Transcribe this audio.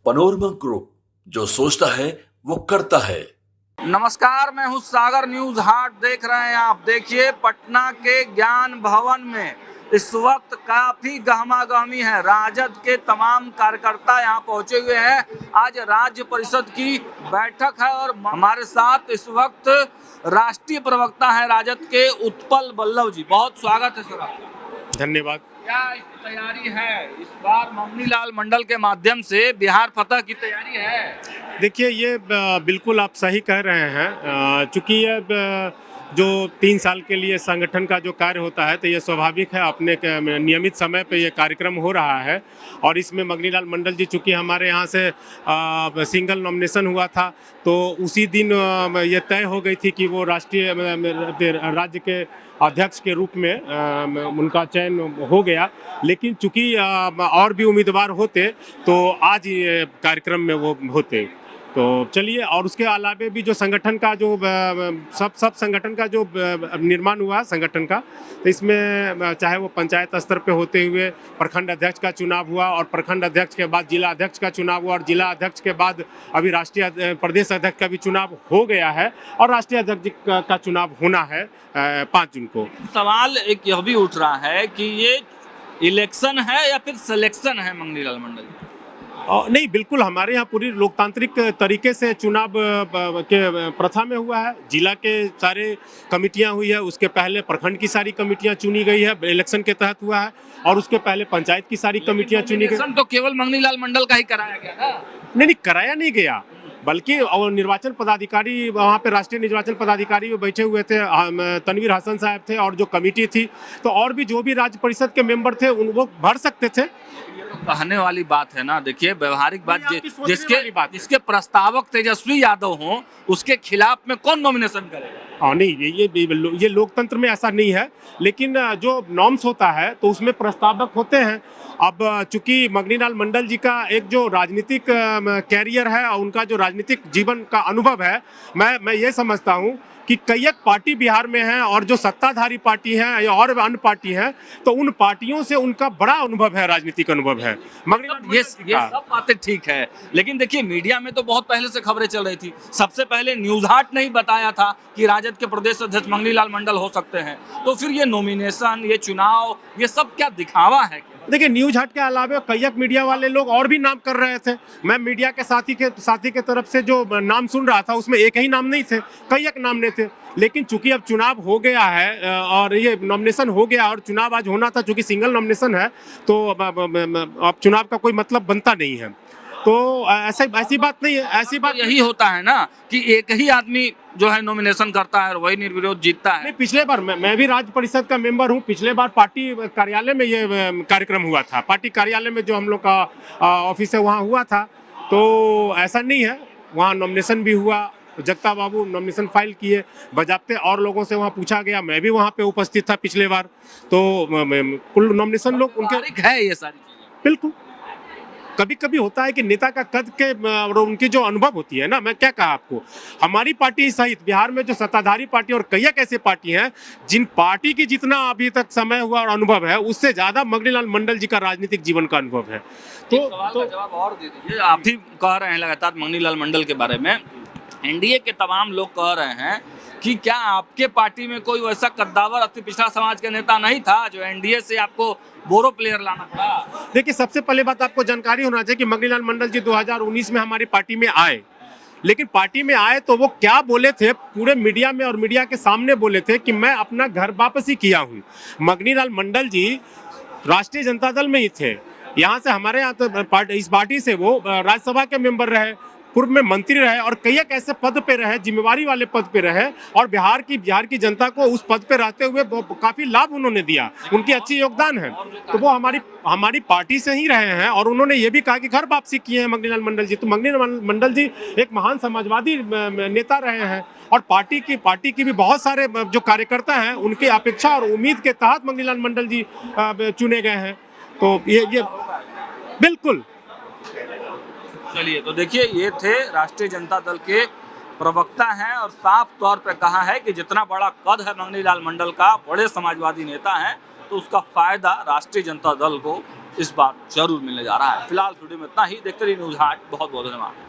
Panorama group, जो सोचता है वो करता है। नमस्कार, मैं हूं सागर। न्यूज हाट देख रहे हैं आप। देखिए, पटना के ज्ञान भवन में इस वक्त काफी गहमा गहमी है। राजद के तमाम कार्यकर्ता यहां पहुंचे हुए हैं। आज राज्य परिषद की बैठक है और हमारे साथ इस वक्त राष्ट्रीय प्रवक्ता है राजद के उत्पल बल्लभ जी। बहुत स्वागत है सर आपका। धन्यवाद। क्या तैयारी है इस बार मम्मीलाल मंडल के माध्यम से बिहार फतह की तैयारी है? देखिए, ये बिल्कुल आप सही कह रहे हैं। चूँकि ये जो 3 साल के लिए संगठन का जो कार्य होता है, तो ये स्वाभाविक है, अपने नियमित समय पे ये कार्यक्रम हो रहा है। और इसमें मगनीलाल मंडल जी, चूँकि हमारे यहाँ से सिंगल नॉमिनेशन हुआ था, तो उसी दिन ये तय हो गई थी कि वो राष्ट्रीय राज्य के अध्यक्ष के रूप में उनका चयन हो गया। लेकिन चूँकि और भी उम्मीदवार होते तो आज ये कार्यक्रम में वो होते। तो चलिए, और उसके अलावे भी जो संगठन का जो सब संगठन का जो निर्माण हुआ संगठन का, तो इसमें चाहे वो पंचायत स्तर पे होते हुए प्रखंड अध्यक्ष का चुनाव हुआ, और प्रखंड अध्यक्ष के बाद जिला अध्यक्ष का चुनाव हुआ, और जिला अध्यक्ष के बाद अभी राष्ट्रीय प्रदेश अध्यक्ष का भी चुनाव हो गया है, और राष्ट्रीय अध्यक्ष का चुनाव होना है 5 जून को। सवाल एक यह भी उठ रहा है कि ये इलेक्शन है या फिर सिलेक्शन है मगनीलाल मंडल? नहीं, बिल्कुल हमारे यहाँ पूरी लोकतांत्रिक तरीके से चुनाव के प्रथा में हुआ है। जिला के सारे कमिटियाँ हुई है, उसके पहले प्रखंड की सारी कमिटियाँ चुनी गई है, इलेक्शन के तहत हुआ है, और उसके पहले पंचायत की सारी कमिटियाँ चुनी गई। तो केवल मगनीलाल मंडल का ही कराया गया ना? नहीं, कराया नहीं गया, बल्कि और निर्वाचन पदाधिकारी वहाँ पे राष्ट्रीय निर्वाचन पदाधिकारी बैठे हुए थे, तनवीर हसन साहब थे, और जो कमेटी थी, तो और भी जो भी राज्य परिषद के मेंबर थे वो भर सकते थे। कहने वाली बात है ना। देखिए, व्यवहारिक बात, जिसके प्रस्तावक तेजस्वी यादव हो, उसके खिलाफ में कौन नॉमिनेशन करेगा? हाँ, नहीं, ये लोकतंत्र में ऐसा नहीं है, लेकिन जो नॉर्म्स होता है तो उसमें प्रस्तावक होते हैं। अब चूंकि मगनीलाल मंडल जी का एक जो राजनीतिक कैरियर है और उनका जो राजनीतिक जीवन का अनुभव है, मैं ये समझता हूँ कि कई एक पार्टी बिहार में है, और जो सत्ताधारी पार्टी है या और अन्य पार्टी है, तो उन पार्टियों से उनका बड़ा अनुभव है, राजनीतिक अनुभव है। ये सब बातें ठीक है, लेकिन देखिए, मीडिया में तो बहुत पहले से खबरें चल रही थी। सबसे पहले न्यूज हाट ने ही बताया था कि राजद के प्रदेश अध्यक्ष मगनीलाल मंडल हो सकते हैं। तो फिर ये नॉमिनेशन, ये चुनाव, ये सब क्या दिखावा है? देखिए, न्यूज हट के अलावा कई एक मीडिया वाले लोग और भी नाम कर रहे थे। मैं मीडिया के साथी के तरफ से जो नाम सुन रहा था, उसमें एक ही नाम नहीं थे, कई एक नाम नहीं थे। लेकिन चूंकि अब चुनाव हो गया है और ये नॉमिनेशन हो गया, और चुनाव आज होना था, चूंकि सिंगल नॉमिनेशन है, तो अब चुनाव का कोई मतलब बनता नहीं है। तो ऐसी बात नहीं है। ऐसी बात यही होता है ना कि एक ही आदमी जो है नॉमिनेशन करता है और वही निर्विरोध जीतता है। नहीं, पिछले बार मैं भी राज्य परिषद का मेंबर हूँ। पिछले बार पार्टी कार्यालय में ये कार्यक्रम हुआ था, पार्टी कार्यालय में जो हम लोग का ऑफिस है वहाँ हुआ था। तो ऐसा नहीं है, वहाँ नॉमिनेशन भी हुआ, जगता बाबू नॉमिनेशन फाइल किए, बजाते और लोगों से वहाँ पूछा गया। मैं भी वहाँ पे उपस्थित था पिछले बार। तो कुल नॉमिनेशन लोग उनके है, ये सारी चीजें बिल्कुल। कभी कभी होता है कि नेता का कद के और उनकी जो अनुभव होती है ना, मैं क्या कहा आपको, हमारी पार्टी सहित बिहार में जो सत्ताधारी पार्टी और कई एक ऐसे पार्टी हैं जिन पार्टी की जितना अभी तक समय हुआ और अनुभव है, उससे ज्यादा मगनीलाल मंडल जी का राजनीतिक जीवन का अनुभव है। तो जवाब और दे दीजिए। आप भी कह रहे हैं लगातार मगनीलाल मंडल के बारे में, एनडीए के तमाम लोग कह रहे हैं कि क्या आपके पार्टी में कोई वैसा कद्दावर अति पिछड़ा समाज का नेता नहीं था जो एनडीए से आपको बोरो प्लेयर लाना पड़ा? देखिए, सबसे पहले बात आपको जानकारी होना चाहिए कि मगनीलाल मंडल जी 2019 में हमारी पार्टी में आए, लेकिन पार्टी में आए तो वो क्या बोले थे, पूरे मीडिया में और मीडिया के सामने बोले थे कि मैं अपना घर वापसी किया हूँ। मगनीलाल मंडल जी राष्ट्रीय जनता दल में ही थे। यहाँ से हमारे यहाँ तो इस पार्टी से वो राज्यसभा के मेंबर रहे, पूर्व में मंत्री रहे, और कई एक ऐसे पद पे रहे, जिम्मेवारी वाले पद पे रहे, और बिहार की जनता को उस पद पे रहते हुए काफी लाभ उन्होंने दिया। उनकी अच्छी योगदान है, तो वो हमारी पार्टी से ही रहे हैं। और उन्होंने ये भी कहा कि घर वापसी किए हैं मगनीलाल मंडल जी। तो मगनीलाल मंडल जी एक महान समाजवादी नेता रहे हैं, और पार्टी की भी बहुत सारे जो कार्यकर्ता हैं, उनकी अपेक्षा और उम्मीद के तहत मगनीलाल मंडल जी चुने गए हैं। तो ये बिल्कुल। चलिए, तो देखिए, ये थे राष्ट्रीय जनता दल के प्रवक्ता हैं, और साफ तौर पे कहा है कि जितना बड़ा कद है मगनीलाल मंडल का, बड़े समाजवादी नेता हैं, तो उसका फायदा राष्ट्रीय जनता दल को इस बार जरूर मिलने जा रहा है। फिलहाल वीडियो में इतना ही। देखते रहिए न्यूज़ हाट। बहुत बहुत धन्यवाद।